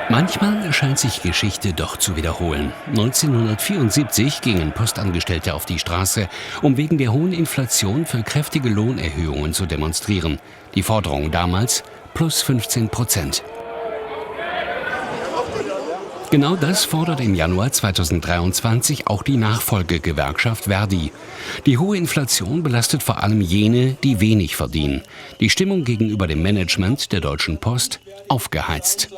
Manchmal scheint sich Geschichte doch zu wiederholen. 1974 gingen Postangestellte auf die Straße, um wegen der hohen Inflation für kräftige Lohnerhöhungen zu demonstrieren. Die Forderung damals plus 15%. Genau das fordert im Januar 2023 auch die Nachfolgegewerkschaft Verdi. Die hohe Inflation belastet vor allem jene, die wenig verdienen. Die Stimmung gegenüber dem Management der Deutschen Post aufgeheizt.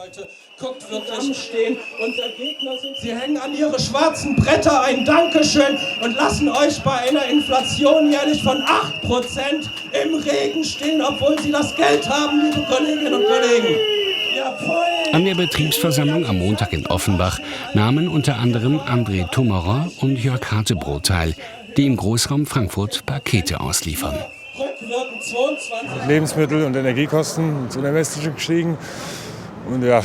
Guckt wirklich stehen und der Gegner sind, sie hängen an ihre schwarzen Bretter ein Dankeschön und lassen euch bei einer Inflation jährlich von 8% im Regen stehen, obwohl sie das Geld haben, liebe Kolleginnen und Kollegen. An der Betriebsversammlung am Montag in Offenbach nahmen unter anderem André Tummerer und Jörg Hartebrot teil, die im Großraum Frankfurt Pakete ausliefern. Lebensmittel und Energiekosten sind unermesslich gestiegen. Und ja,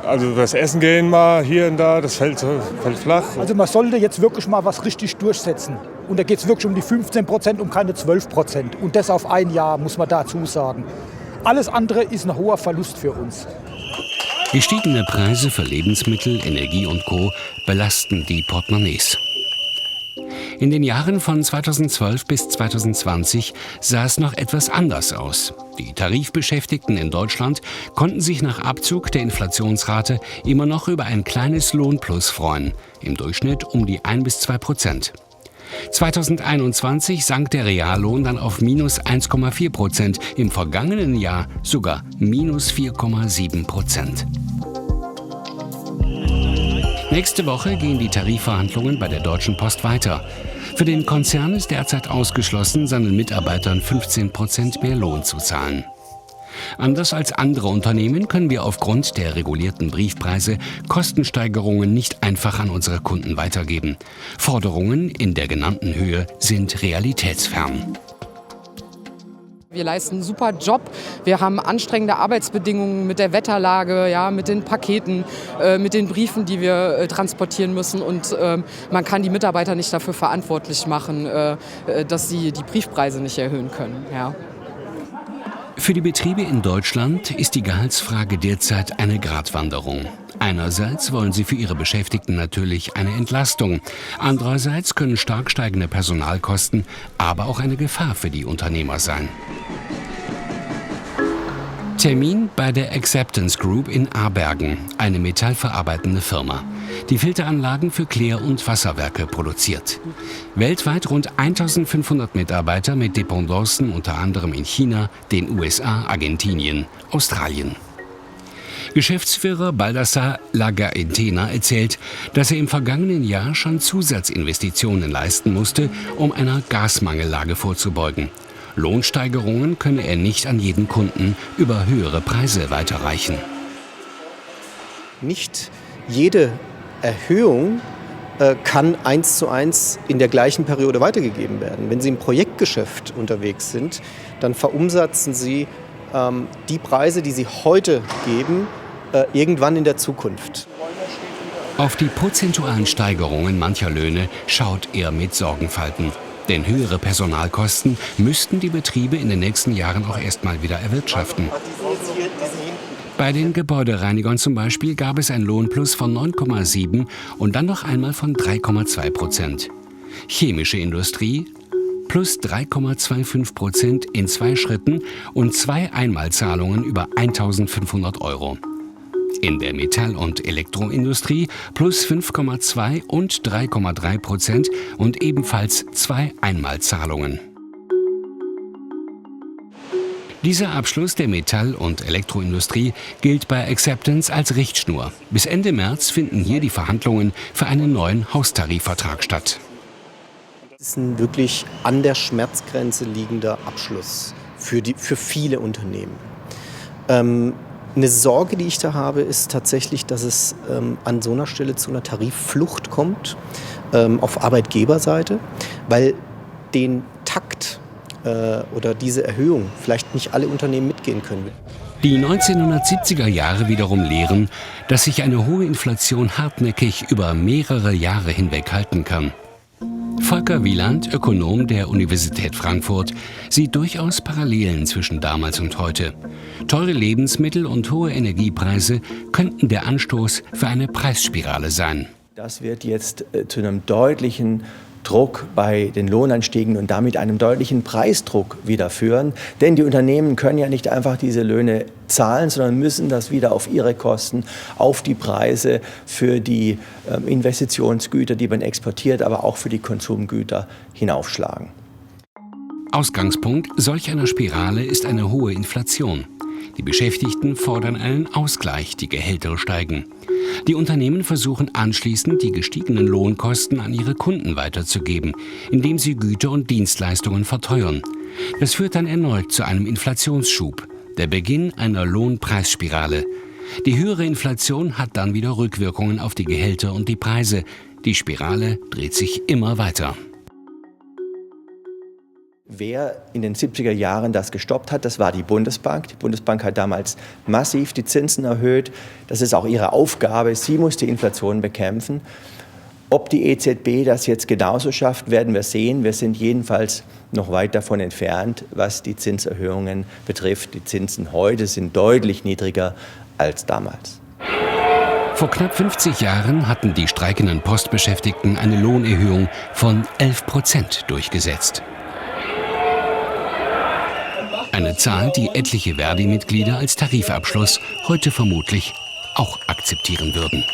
also das Essen gehen mal hier und da, das fällt flach. Also man sollte jetzt wirklich mal was richtig durchsetzen. Und da geht es wirklich um die 15%, um keine 12%. Und das auf ein Jahr, muss man dazu sagen. Alles andere ist ein hoher Verlust für uns. Gestiegene Preise für Lebensmittel, Energie und Co. belasten die Portemonnaies. In den Jahren von 2012 bis 2020 sah es noch etwas anders aus. Die Tarifbeschäftigten in Deutschland konnten sich nach Abzug der Inflationsrate immer noch über ein kleines Lohnplus freuen, im Durchschnitt um die 1-2%. 2021 sank der Reallohn dann auf minus 1,4%, im vergangenen Jahr sogar minus 4,7%. Nächste Woche gehen die Tarifverhandlungen bei der Deutschen Post weiter. Für den Konzern ist derzeit ausgeschlossen, seinen Mitarbeitern 15% mehr Lohn zu zahlen. Anders als andere Unternehmen können wir aufgrund der regulierten Briefpreise Kostensteigerungen nicht einfach an unsere Kunden weitergeben. Forderungen in der genannten Höhe sind realitätsfern. Wir leisten einen super Job. Wir haben anstrengende Arbeitsbedingungen mit der Wetterlage, ja, mit den Paketen, mit den Briefen, die wir transportieren müssen. Und man kann die Mitarbeiter nicht dafür verantwortlich machen, dass sie die Briefpreise nicht erhöhen können. Ja. Für die Betriebe in Deutschland ist die Gehaltsfrage derzeit eine Gratwanderung. Einerseits wollen sie für ihre Beschäftigten natürlich eine Entlastung. Andererseits können stark steigende Personalkosten aber auch eine Gefahr für die Unternehmer sein. Termin bei der Acceptance Group in Abergen, eine metallverarbeitende Firma, die Filteranlagen für Klär- und Wasserwerke produziert. Weltweit rund 1500 Mitarbeiter mit Dependancen unter anderem in China, den USA, Argentinien, Australien. Geschäftsführer Baldassar Lagaentena erzählt, dass er im vergangenen Jahr schon Zusatzinvestitionen leisten musste, um einer Gasmangellage vorzubeugen. Lohnsteigerungen könne er nicht an jeden Kunden über höhere Preise weiterreichen. Nicht jede Erhöhung kann 1:1 in der gleichen Periode weitergegeben werden. Wenn Sie im Projektgeschäft unterwegs sind, dann verumsatzen Sie die Preise, die Sie heute geben, irgendwann in der Zukunft. Auf die prozentualen Steigerungen mancher Löhne schaut er mit Sorgenfalten. Denn höhere Personalkosten müssten die Betriebe in den nächsten Jahren auch erstmal wieder erwirtschaften. Bei den Gebäudereinigern zum Beispiel gab es ein Lohnplus von 9,7 und dann noch einmal von 3,2%. Chemische Industrie plus 3,25% in 2 Schritten und 2 Einmalzahlungen über 1.500 €. In der Metall- und Elektroindustrie plus 5,2 und 3,3% und ebenfalls 2 Einmalzahlungen. Dieser Abschluss der Metall- und Elektroindustrie gilt bei Acceptance als Richtschnur. Bis Ende März finden hier die Verhandlungen für einen neuen Haustarifvertrag statt. Das ist ein wirklich an der Schmerzgrenze liegender Abschluss für viele Unternehmen. Eine Sorge, die ich da habe, ist tatsächlich, dass es an so einer Stelle zu einer Tarifflucht kommt auf Arbeitgeberseite, weil den Takt oder diese Erhöhung vielleicht nicht alle Unternehmen mitgehen können. Die 1970er Jahre wiederum lehren, dass sich eine hohe Inflation hartnäckig über mehrere Jahre hinweg halten kann. Volker Wieland, Ökonom der Universität Frankfurt, sieht durchaus Parallelen zwischen damals und heute. Teure Lebensmittel und hohe Energiepreise könnten der Anstoß für eine Preisspirale sein. Das wird jetzt zu einem deutlichen Druck bei den Lohnanstiegen und damit einem deutlichen Preisdruck wieder führen. Denn die Unternehmen können ja nicht einfach diese Löhne zahlen, sondern müssen das wieder auf ihre Kosten, auf die Preise für die Investitionsgüter, die man exportiert, aber auch für die Konsumgüter hinaufschlagen. Ausgangspunkt solch einer Spirale ist eine hohe Inflation. Die Beschäftigten fordern einen Ausgleich, die Gehälter steigen. Die Unternehmen versuchen anschließend, die gestiegenen Lohnkosten an ihre Kunden weiterzugeben, indem sie Güter und Dienstleistungen verteuern. Das führt dann erneut zu einem Inflationsschub, der Beginn einer Lohnpreisspirale. Die höhere Inflation hat dann wieder Rückwirkungen auf die Gehälter und die Preise. Die Spirale dreht sich immer weiter. Wer in den 70er Jahren das gestoppt hat, das war die Bundesbank. Die Bundesbank hat damals massiv die Zinsen erhöht. Das ist auch ihre Aufgabe. Sie muss die Inflation bekämpfen. Ob die EZB das jetzt genauso schafft, werden wir sehen. Wir sind jedenfalls noch weit davon entfernt, was die Zinserhöhungen betrifft. Die Zinsen heute sind deutlich niedriger als damals. Vor knapp 50 Jahren hatten die streikenden Postbeschäftigten eine Lohnerhöhung von 11% durchgesetzt. Eine Zahl, die etliche Verdi-Mitglieder als Tarifabschluss heute vermutlich auch akzeptieren würden.